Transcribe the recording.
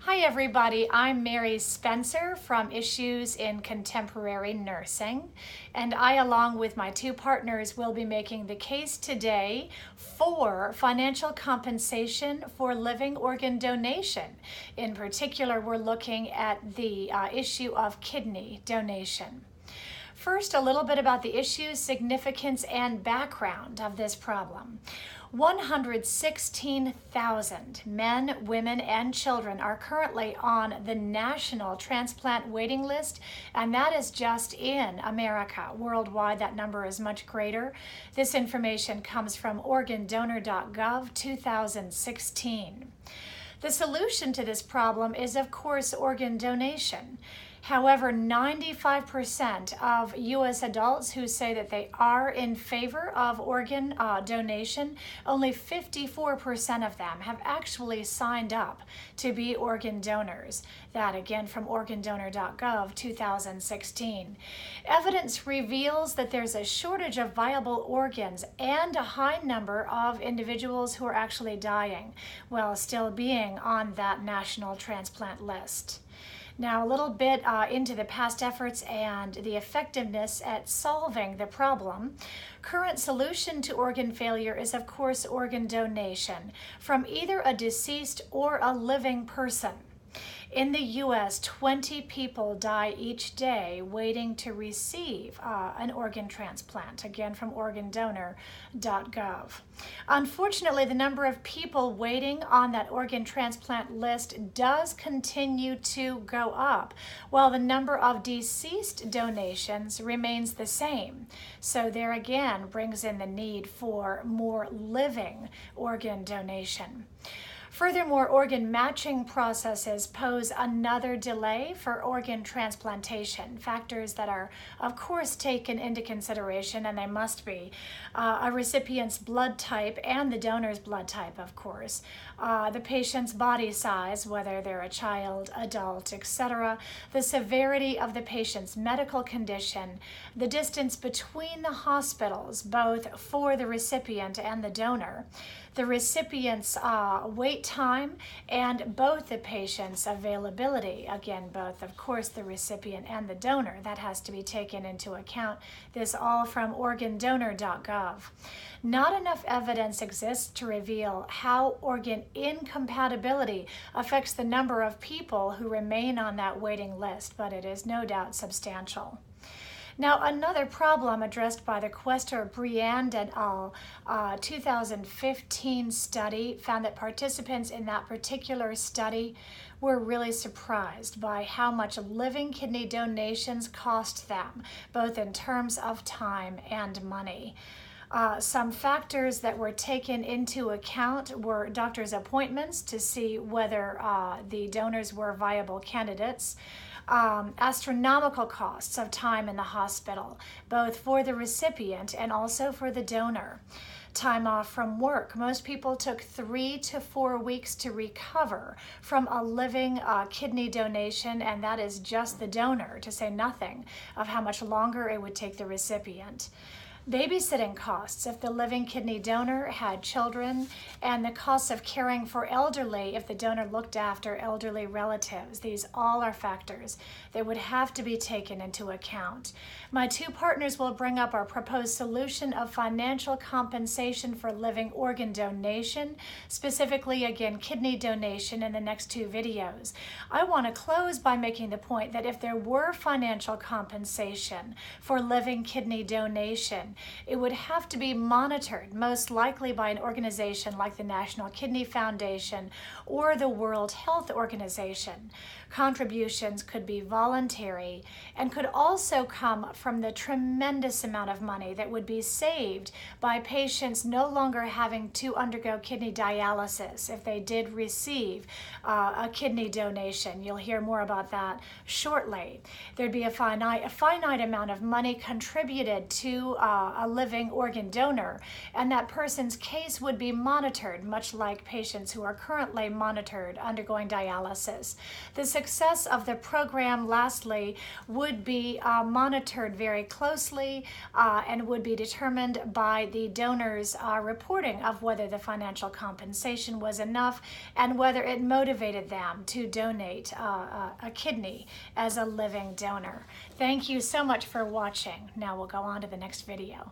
Hi everybody, I'm Mary Spencer from Issues in Contemporary Nursing, and I, along with my two partners, will be making the case today for financial compensation for living organ donation. In particular, we're looking at the issue of kidney donation. First, a little bit about the issues, significance, and background of this problem. 116,000 men, women, and children are currently on the national transplant waiting list, and that is just in America. Worldwide, that number is much greater. This information comes from organdonor.gov 2016. The solution to this problem is, of course, organ donation. However, 95% of U.S. adults who say that they are in favor of organ donation, only 54% of them have actually signed up to be organ donors. That again from organdonor.gov 2016. Evidence reveals that there's a shortage of viable organs and a high number of individuals who are actually dying while still being on that national transplant list. Now, a little bit into the past efforts and the effectiveness at solving the problem. Current solution to organ failure is, of course, organ donation from either a deceased or a living person. In the U.S., 20 people die each day waiting to receive an organ transplant, again from organdonor.gov. Unfortunately, the number of people waiting on that organ transplant list does continue to go up, while the number of deceased donations remains the same. So there again brings in the need for more living organ donation. Furthermore, organ matching processes pose another delay for organ transplantation. Factors that are, of course, taken into consideration, and they must be, a recipient's blood type and the donor's blood type, of course, the patient's body size, whether they're a child, adult, etc., the severity of the patient's medical condition, the distance between the hospitals, both for the recipient and the donor, the recipient's wait time, and both the patient's availability. Again, both, of course, the recipient and the donor. That has to be taken into account. This all from organdonor.gov. Not enough evidence exists to reveal how organ incompatibility affects the number of people who remain on that waiting list, but it is no doubt substantial. Now, another problem addressed by the Quester, Briand et al. 2015 study found that participants in that particular study were really surprised by how much living kidney donations cost them, both in terms of time and money. Some factors that were taken into account were doctors' appointments to see whether the donors were viable candidates, astronomical costs of time in the hospital, both for the recipient and also for the donor. Time off from work. Most people took 3 to 4 weeks to recover from a living kidney donation, and that is just the donor, to say nothing of how much longer it would take the recipient. Babysitting costs if the living kidney donor had children, and the costs of caring for elderly if the donor looked after elderly relatives. These all are factors that would have to be taken into account. My two partners will bring up our proposed solution of financial compensation for living organ donation, specifically, again, kidney donation, in the next two videos. I want to close by making the point that if there were financial compensation for living kidney donation, it would have to be monitored, most likely by an organization like the National Kidney Foundation or the World Health Organization. Contributions could be voluntary and could also come from the tremendous amount of money that would be saved by patients no longer having to undergo kidney dialysis if they did receive a kidney donation. You'll hear more about that shortly. There'd be a finite amount of money contributed to a living organ donor, and that person's case would be monitored, much like patients who are currently monitored undergoing dialysis. The success of the program, lastly, would be monitored very closely and would be determined by the donor's reporting of whether the financial compensation was enough and whether it motivated them to donate a kidney as a living donor. Thank you so much for watching. Now we'll go on to the next video.